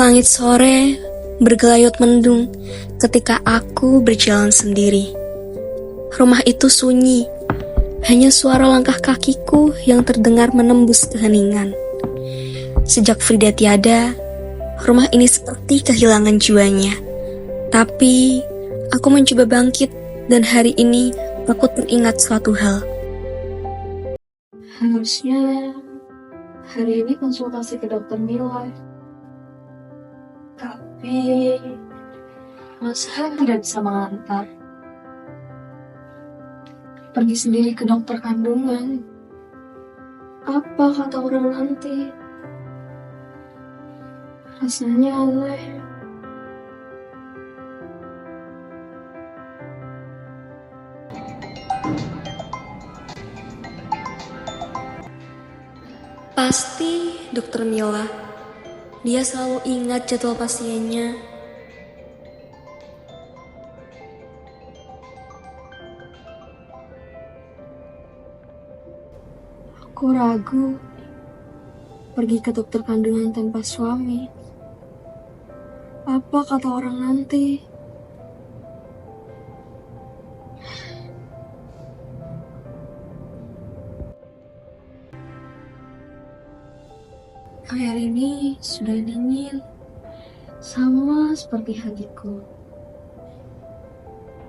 Langit sore bergelayut mendung ketika aku berjalan sendiri. Rumah itu sunyi, hanya suara langkah kakiku yang terdengar menembus keheningan. Sejak Frida tiada, rumah ini seperti kehilangan jiwanya. Tapi, aku mencoba bangkit dan hari ini aku teringat suatu hal. Harusnya hari ini konsultasi ke dokter Mila. Tapi Mas Han tidak bisa mengantar. Pergi sendiri ke dokter kandungan. Apa kata orang nanti? Rasanya aneh. Pasti dokter Mila. Dia selalu ingat jadwal pasiennya. Aku ragu pergi ke dokter kandungan tanpa suami. Apa kata orang nanti? Air ini sudah dingin, sama seperti hatiku.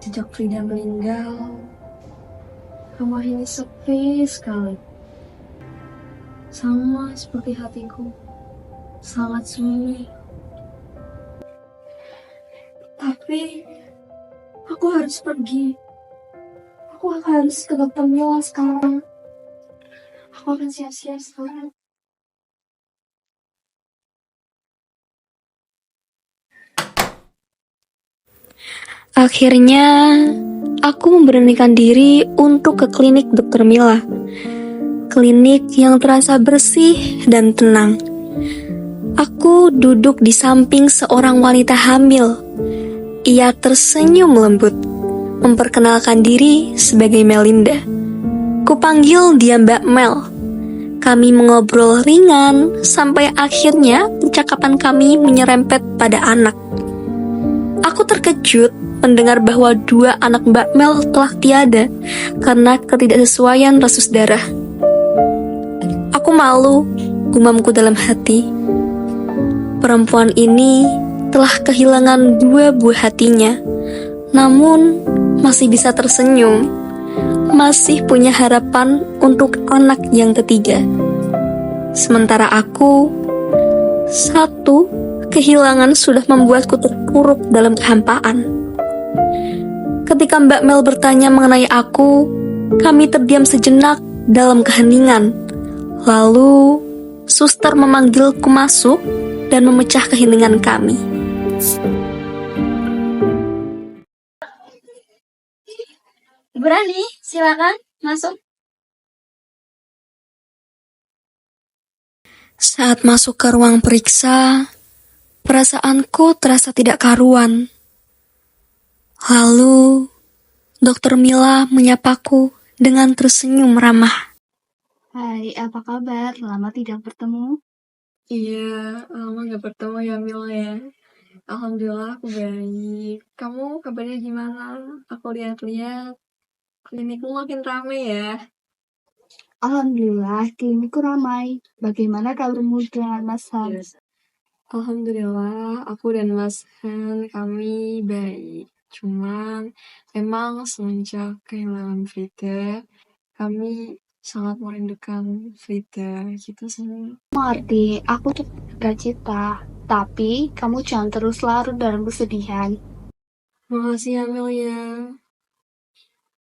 Sejak Frida meninggal, rumah ini sepi sekali. Sama seperti hatiku, sangat sunyi. Tapi, aku harus pergi. Aku harus ke dokter Mila sekarang. Aku akan siap-siap sekarang. Akhirnya, aku memberanikan diri untuk ke klinik dokter Mila. Klinik yang terasa bersih dan tenang. Aku duduk di samping seorang wanita hamil. Ia tersenyum lembut, memperkenalkan diri sebagai Melinda. Kupanggil dia Mbak Mel. Kami mengobrol ringan sampai akhirnya percakapan kami menyerempet pada anak. Aku terkejut mendengar bahwa 2 anak Mbak Mel telah tiada karena ketidaksesuaian resus darah. Aku malu, gumamku dalam hati. Perempuan ini telah kehilangan 2 buah hatinya, namun masih bisa tersenyum, masih punya harapan untuk anak yang ketiga. Sementara aku, 1 kehilangan sudah membuatku terpuruk dalam kehampaan. Ketika Mbak Mel bertanya mengenai aku, kami terdiam sejenak dalam keheningan. Lalu, suster memanggilku masuk dan memecah keheningan kami. Berani, silakan masuk. Saat masuk ke ruang periksa, perasaanku terasa tidak karuan. Lalu, dokter Mila menyapaku dengan tersenyum ramah. Hai, apa kabar? Lama tidak bertemu. Iya, lama gak bertemu ya Mila ya. Alhamdulillah aku baik. Kamu kabarnya gimana? Aku lihat-lihat klinikmu makin rame ya. Alhamdulillah, klinikku ramai. Bagaimana kabarmu dengan Mas Hans? Alhamdulillah, aku dan Mas Han kami baik. Cuman emang semenjak kehilangan Frida, kami sangat merindukan Frida gitu sih. Mengerti, aku tuh gak cita. Tapi, kamu jangan terus larut dalam kesedihan. Makasih ya Mel ya,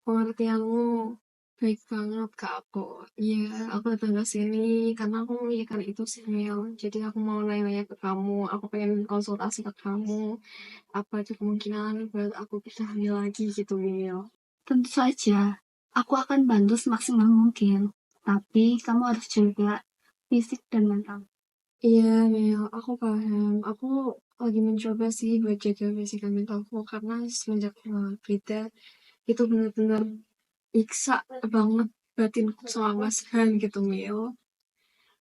pengertianmu baik banget ke aku. Iya, aku datang ke sini karena aku memikirkan itu sih Mel. Jadi aku mau nanya-nanya ke kamu, aku pengen konsultasi ke kamu. Apa ada kemungkinan buat aku bisa hamil lagi gitu Mel? Tentu saja, aku akan bantu semaksimal mungkin. Tapi, kamu harus jaga fisik dan mental. Iya, Mel, aku paham. Aku lagi mencoba sih buat jaga fisik dan mentalku karena semenjak Frida itu benar-benar iksa banget batinku sama Mas Han gitu, Mel.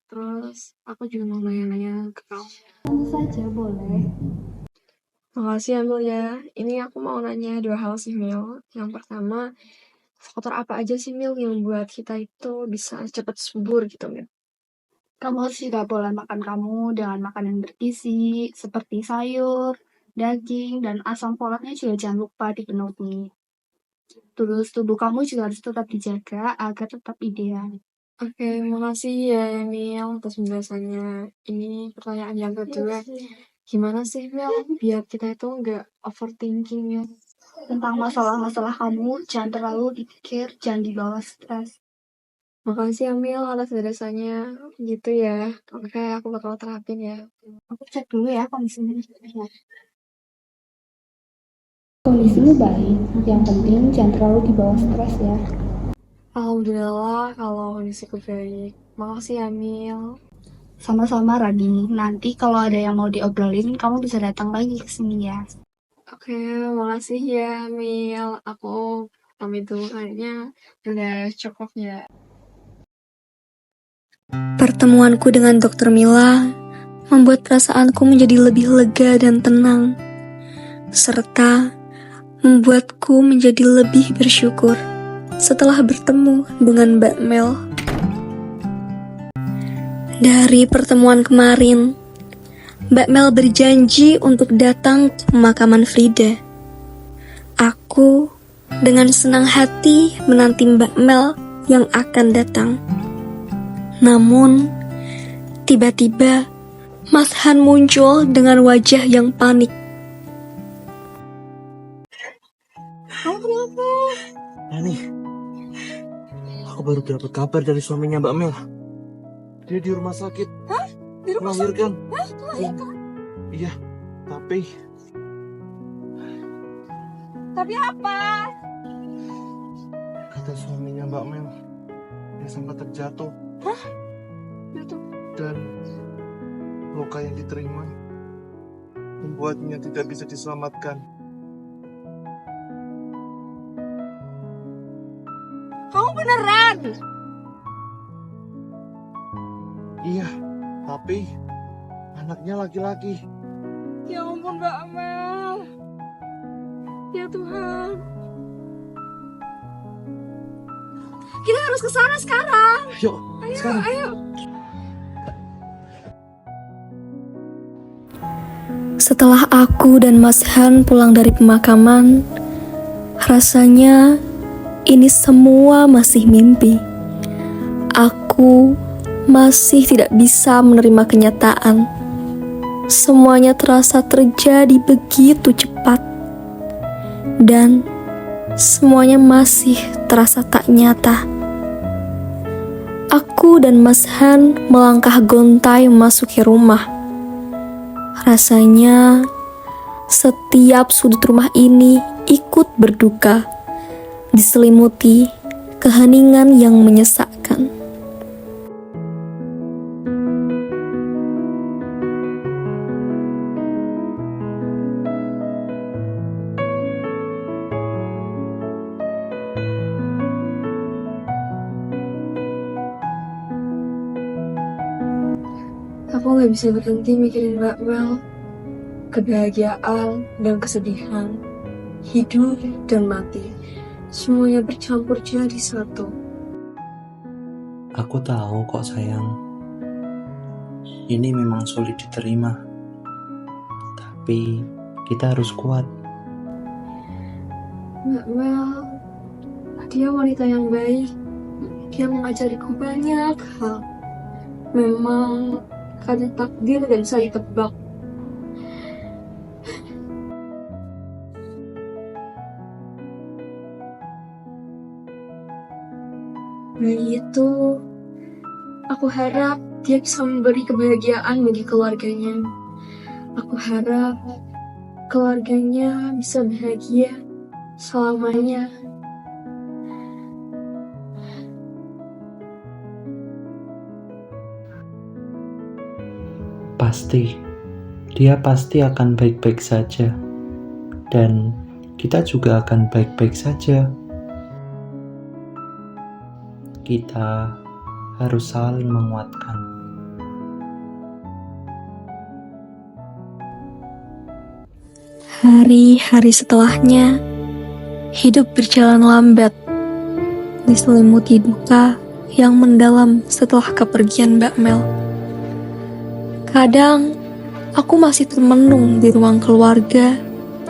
Terus aku juga mau nanya-nanya ke kamu. Tentu saja boleh. Makasih ya Mil ya. Ini aku mau nanya 2 hal sih Mil. Yang pertama, faktor apa aja sih Mil yang buat kita itu bisa cepat subur gitu Mil? Kamu harus juga boleh makan kamu dengan makanan bergizi seperti sayur, daging, dan asam folatnya juga jangan lupa dipenuhi. Terus tubuh kamu juga harus tetap dijaga agar tetap ideal. Oke, makasih ya Mil atas penjelasannya. Ini pertanyaan yang kedua, gimana sih Mil biar kita itu nggak overthinking Mil? Tentang masalah-masalah kamu, jangan terlalu dipikir, jangan dibawa stres. Makasih ya Mil atas penjelasannya. Gitu ya. Oke, aku bakal terapin ya. Aku cek dulu ya kondisinya. Kondisinya baik, yang penting jangan terlalu dibawa stres ya. Alhamdulillah kalau kondisiku baik. Makasih ya Mil. Sama-sama Rani, nanti kalau ada yang mau diobrolin, kamu bisa datang lagi ke sini ya. Oke, makasih ya Mil. Aku pamit dulu kayaknya udah cukup ya. Pertemuanku dengan Dokter Mila membuat perasaanku menjadi lebih lega dan tenang, serta membuatku menjadi lebih bersyukur setelah bertemu dengan Mbak Mel. Dari pertemuan kemarin, Mbak Mel berjanji untuk datang ke pemakaman Frida. Aku dengan senang hati menanti Mbak Mel yang akan datang. Namun, tiba-tiba Mas Han muncul dengan wajah yang panik. Kamu kenapa? Rani, aku baru dapat kabar dari suaminya Mbak Mel. Dia di rumah sakit. Hah? Di rumah melahirkan. Hah? Melahirkan? Iya, tapi Tapi apa? kata suaminya Mbak Mel, dia sempat terjatuh. Hah? Itu. Dan luka yang diterima membuatnya tidak bisa diselamatkan. Kamu beneran? Iya, tapi anaknya laki-laki. Ya ampun Mbak Mel. Ya Tuhan. Kita harus ke sana sekarang. Yuk, Ayo, sekarang. ayo. Setelah aku dan Mas Han pulang dari pemakaman, rasanya ini semua masih mimpi. Aku masih tidak bisa menerima kenyataan. Semuanya terasa terjadi begitu cepat, dan semuanya masih terasa tak nyata. Aku dan Mas Han melangkah gontai memasuki rumah. Rasanya setiap sudut rumah ini ikut berduka, diselimuti keheningan yang menyesakkan. Aku gak bisa berhenti mikirin Mbak Mel. Kebahagiaan dan kesedihan, hidup dan mati, semuanya bercampur jadi satu. Aku tahu kok sayang, ini memang sulit diterima. Tapi kita harus kuat. Mbak Mel, dia wanita yang baik. Dia mengajariku banyak hal. Memang kadang takdir gak bisa ditebak. Bayi itu, aku harap dia bisa memberi kebahagiaan bagi keluarganya. Aku harap keluarganya bisa bahagia selamanya. Pasti, dia pasti akan baik-baik saja. Dan kita juga akan baik-baik saja. Kita harus saling menguatkan. Hari-hari setelahnya, hidup berjalan lambat, diselimuti duka yang mendalam setelah kepergian Mbak Mel. Kadang, aku masih termenung di ruang keluarga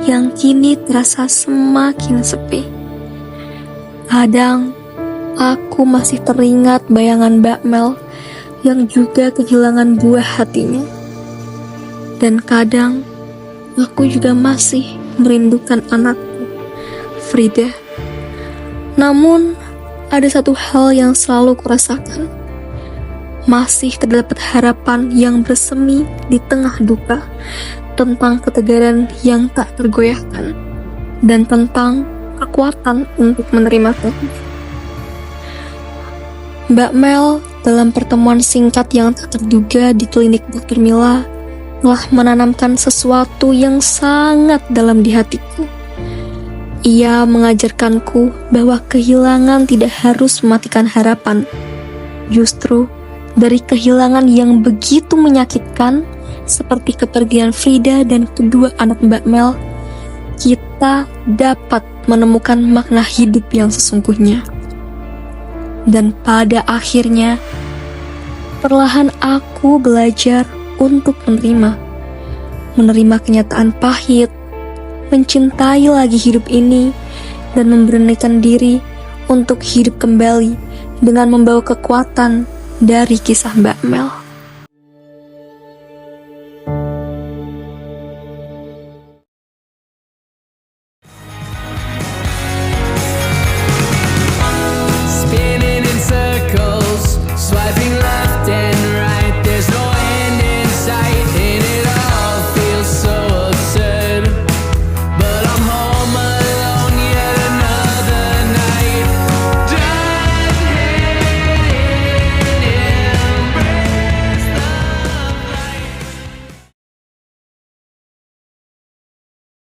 yang kini terasa semakin sepi. Kadang, aku masih teringat bayangan Mbak Mel yang juga kehilangan buah hatinya. Dan kadang, aku juga masih merindukan anakku, Frida. Namun, ada satu hal yang selalu kurasakan. Masih terdapat harapan yang bersemi di tengah duka tentang ketegaran yang tak tergoyahkan dan tentang kekuatan untuk menerima takdir. Mbak Mel dalam pertemuan singkat yang tak terduga di klinik Dr. Mila telah menanamkan sesuatu yang sangat dalam di hatiku. Ia mengajarkanku bahwa kehilangan tidak harus mematikan harapan. Justru, dari kehilangan yang begitu menyakitkan, seperti kepergian Frida dan kedua anak Mbak Mel, kita dapat menemukan makna hidup yang sesungguhnya. Dan pada akhirnya, perlahan aku belajar untuk menerima kenyataan pahit, mencintai lagi hidup ini, dan memberanikan diri untuk hidup kembali dengan membawa kekuatan dari kisah Mbak Mel.